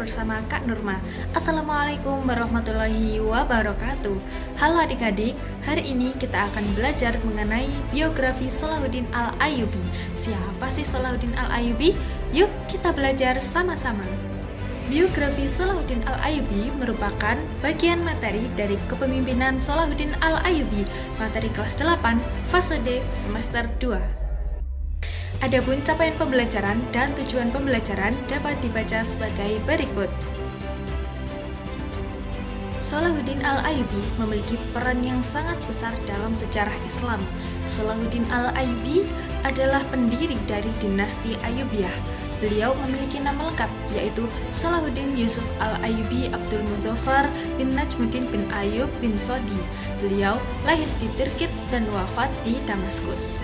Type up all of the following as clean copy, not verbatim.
bersama Kak Nurma. Assalamualaikum warahmatullahi wabarakatuh. Halo adik-adik, hari ini kita akan belajar mengenai biografi Salahuddin Al-Ayyubi. Siapa sih Salahuddin Al-Ayyubi? Yuk kita belajar sama-sama. Biografi Salahuddin Al-Ayyubi merupakan bagian materi dari kepemimpinan Salahuddin Al-Ayyubi, materi kelas 8, fase D, semester 2. Adapun capaian pembelajaran dan tujuan pembelajaran dapat dibaca sebagai berikut. Salahuddin Al-Ayyubi memiliki peran yang sangat besar dalam sejarah Islam. Salahuddin Al-Ayyubi adalah pendiri dari dinasti Ayyubiyah. Beliau memiliki nama lengkap yaitu Salahuddin Yusuf Al-Ayyubi Abdul Muzaffar bin Najmuddin bin Ayyub bin Sodi. Beliau lahir di Tirkit dan wafat di Damaskus.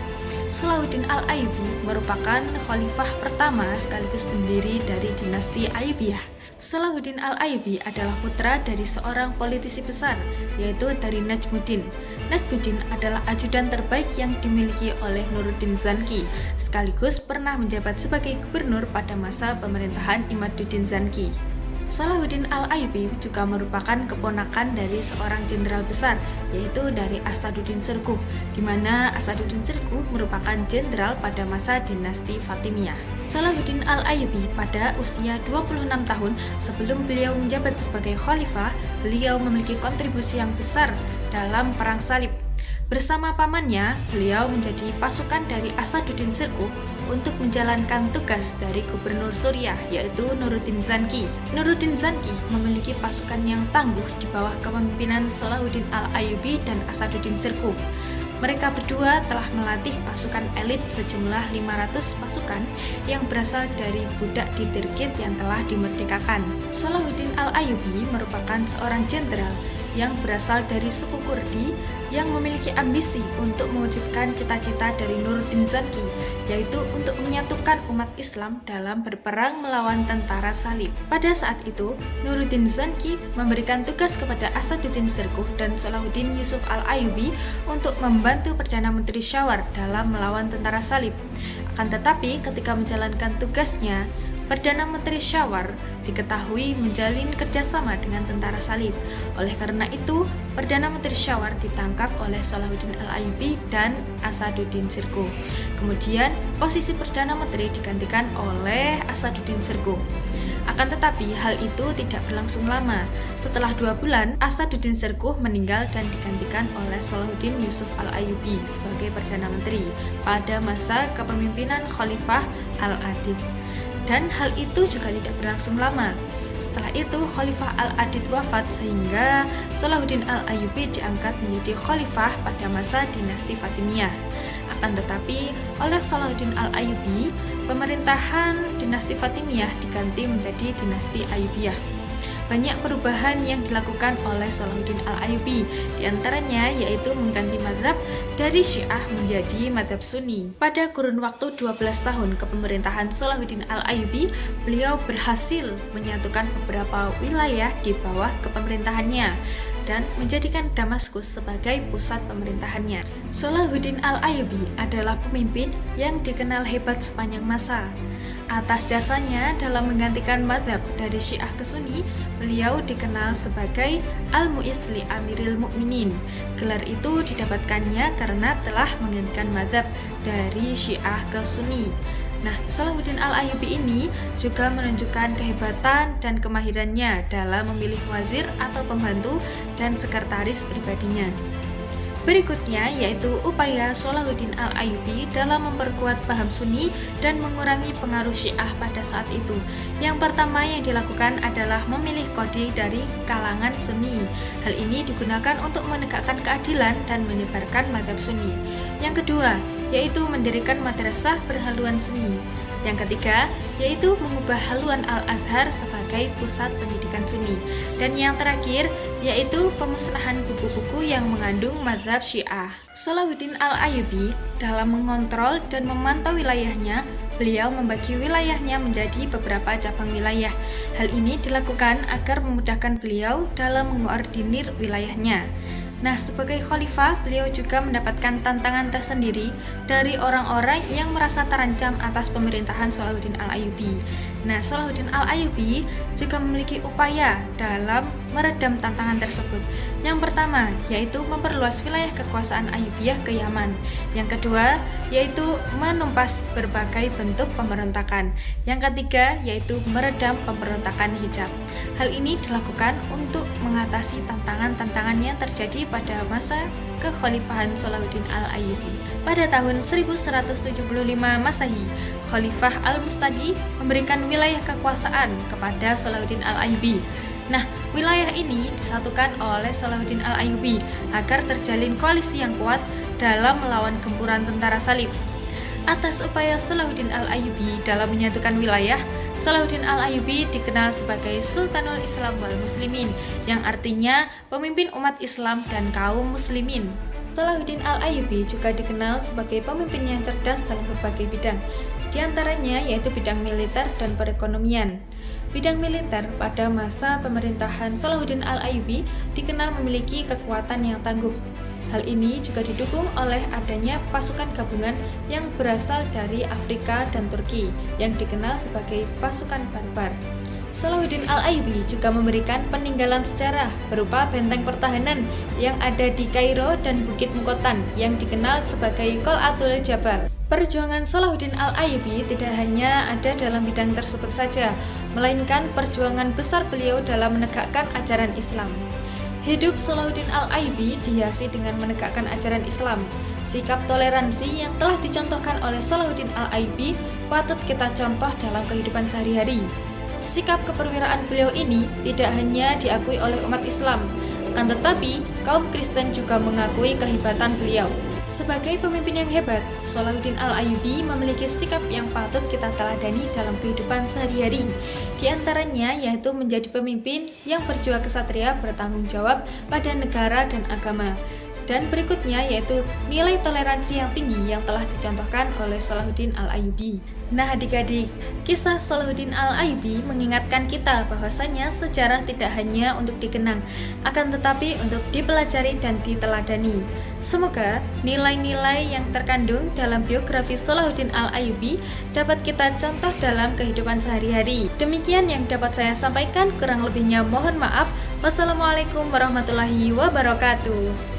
Salahuddin Al-Ayyubi merupakan khalifah pertama sekaligus pendiri dari dinasti Ayyubiyah. Salahuddin Al-Ayyubi adalah putra dari seorang politisi besar, yaitu dari Najmuddin. Najmuddin adalah ajudan terbaik yang dimiliki oleh Nuruddin Zanki, sekaligus pernah menjabat sebagai gubernur pada masa pemerintahan Imaduddin Zanki. Salahuddin Al-Ayyubi juga merupakan keponakan dari seorang jenderal besar, yaitu dari Asaduddin Sirkuh, di mana Asaduddin Sirkuh merupakan jenderal pada masa dinasti Fatimiyah. Salahuddin Al-Ayyubi pada usia 26 tahun sebelum beliau menjabat sebagai khalifah, beliau memiliki kontribusi yang besar dalam Perang Salib. Bersama pamannya, beliau menjadi pasukan dari Asaduddin Sirkuh untuk menjalankan tugas dari Gubernur Suriah, yaitu Nuruddin Zanki. Nuruddin Zanki memiliki pasukan yang tangguh di bawah kepemimpinan Salahuddin Al-Ayyubi dan Asaduddin Sirkuh. Mereka berdua telah melatih pasukan elit sejumlah 500 pasukan yang berasal dari budak di Tirkit yang telah dimerdekakan. Salahuddin Al-Ayyubi merupakan seorang jenderal yang berasal dari suku Kurdi yang memiliki ambisi untuk mewujudkan cita-cita dari Nuruddin Zanki, yaitu untuk menyatukan umat Islam dalam berperang melawan tentara Salib. Pada saat itu, Nuruddin Zanki memberikan tugas kepada Asaduddin Sirkuh dan Salahuddin Yusuf Al-Ayyubi untuk membantu Perdana Menteri Syawar dalam melawan tentara Salib. Akan tetapi, ketika menjalankan tugasnya, Perdana Menteri Syawar diketahui menjalin kerjasama dengan tentara Salib. Oleh karena itu, Perdana Menteri Syawar ditangkap oleh Salahuddin Al-Ayyubi dan Asaduddin Sirkuh. Kemudian, posisi Perdana Menteri digantikan oleh Asaduddin Sirkuh. Akan tetapi, hal itu tidak berlangsung lama. Setelah 2 bulan, Asaduddin Sirkuh meninggal dan digantikan oleh Salahuddin Yusuf Al-Ayyubi sebagai Perdana Menteri pada masa kepemimpinan Khalifah Al-Adid. Dan hal itu juga tidak berlangsung lama. Setelah itu, Khalifah Al-Adid wafat sehingga Salahuddin Al-Ayyubi diangkat menjadi khalifah pada masa dinasti Fatimiyah. Akan tetapi, oleh Salahuddin Al-Ayyubi, pemerintahan dinasti Fatimiyah diganti menjadi dinasti Ayyubiyah. Banyak perubahan yang dilakukan oleh Salahuddin Al-Ayyubi, diantaranya yaitu mengganti mazhab dari Syiah menjadi mazhab Sunni. Pada kurun waktu 12 tahun kepemerintahan Salahuddin Al-Ayyubi, beliau berhasil menyatukan beberapa wilayah di bawah kepemerintahannya dan menjadikan Damaskus sebagai pusat pemerintahannya. Salahuddin Al-Ayyubi adalah pemimpin yang dikenal hebat sepanjang masa. Atas jasanya dalam menggantikan mazhab dari Syiah ke Sunni, beliau dikenal sebagai Al-Mu'izz li Amiril Mukminin. Gelar itu didapatkannya karena telah menggantikan mazhab dari Syiah ke Sunni. Nah, Salahuddin Al-Ayyubi ini juga menunjukkan kehebatan dan kemahirannya dalam memilih wazir atau pembantu dan sekretaris pribadinya. Berikutnya yaitu upaya Salahuddin Al-Ayyubi dalam memperkuat paham Sunni dan mengurangi pengaruh Syiah pada saat itu. Yang pertama yang dilakukan adalah memilih qadhi dari kalangan Sunni. Hal ini digunakan untuk menegakkan keadilan dan menyebarkan mazhab Sunni. Yang kedua yaitu mendirikan madrasah berhaluan Sunni. Yang ketiga yaitu mengubah haluan Al-Azhar sebagai pusat pendidikan Sunni. Dan yang terakhir yaitu pemusnahan buku-buku yang mengandung mazhab Syiah. Salahuddin Al-Ayyubi dalam mengontrol dan memantau wilayahnya, beliau membagi wilayahnya menjadi beberapa cabang wilayah. Hal ini dilakukan agar memudahkan beliau dalam mengordinir wilayahnya. Nah, sebagai khalifah, beliau juga mendapatkan tantangan tersendiri dari orang-orang yang merasa terancam atas pemerintahan Salahuddin Al-Ayyubi. Nah, Salahuddin Al-Ayyubi juga memiliki upaya dalam meredam tantangan tersebut. Yang pertama, yaitu memperluas wilayah kekuasaan Ayyubiyah ke Yaman. Yang kedua, yaitu menumpas berbagai bentuk pemberontakan. Yang ketiga, yaitu meredam pemberontakan Hijab. Hal ini dilakukan untuk mengatasi tantangan-tantangan yang terjadi pada masa kekhalifahan Salahuddin Al-Ayyubi. Pada tahun 1175 Masehi, Khalifah Al-Mustadi memberikan wilayah kekuasaan kepada Salahuddin Al-Ayyubi. Nah, wilayah ini disatukan oleh Salahuddin Al-Ayyubi agar terjalin koalisi yang kuat dalam melawan gempuran tentara Salib. Atas upaya Salahuddin Al-Ayyubi dalam menyatukan wilayah, Salahuddin Al-Ayyubi dikenal sebagai Sultanul Islam wal Muslimin, yang artinya pemimpin umat Islam dan kaum muslimin. Salahuddin Al-Ayyubi juga dikenal sebagai pemimpin yang cerdas dalam berbagai bidang, di antaranya yaitu bidang militer dan perekonomian. Bidang militer pada masa pemerintahan Salahuddin Al-Ayyubi dikenal memiliki kekuatan yang tangguh. Hal ini juga didukung oleh adanya pasukan gabungan yang berasal dari Afrika dan Turki yang dikenal sebagai pasukan barbar. Salahuddin Al-Ayyubi juga memberikan peninggalan sejarah berupa benteng pertahanan yang ada di Kairo dan Bukit Mukotan yang dikenal sebagai Qal'atul Jabal. Perjuangan Salahuddin Al-Ayyubi tidak hanya ada dalam bidang tersebut saja, melainkan perjuangan besar beliau dalam menegakkan ajaran Islam. Hidup Salahuddin Al-Ayyubi dihiasi dengan menegakkan ajaran Islam. Sikap toleransi yang telah dicontohkan oleh Salahuddin Al-Ayyubi patut kita contoh dalam kehidupan sehari-hari. Sikap keperwiraan beliau ini tidak hanya diakui oleh umat Islam, akan tetapi kaum Kristen juga mengakui kehebatan beliau. Sebagai pemimpin yang hebat, Salahuddin Al-Ayyubi memiliki sikap yang patut kita teladani dalam kehidupan sehari-hari. Di antaranya yaitu menjadi pemimpin yang berjiwa kesatria bertanggung jawab pada negara dan agama. Dan berikutnya yaitu nilai toleransi yang tinggi yang telah dicontohkan oleh Salahuddin Al-Ayyubi. Nah adik-adik, kisah Salahuddin Al-Ayyubi mengingatkan kita bahwasanya sejarah tidak hanya untuk dikenang, akan tetapi untuk dipelajari dan diteladani. Semoga nilai-nilai yang terkandung dalam biografi Salahuddin Al-Ayyubi dapat kita contoh dalam kehidupan sehari-hari. Demikian yang dapat saya sampaikan, kurang lebihnya mohon maaf. Wassalamualaikum warahmatullahi wabarakatuh.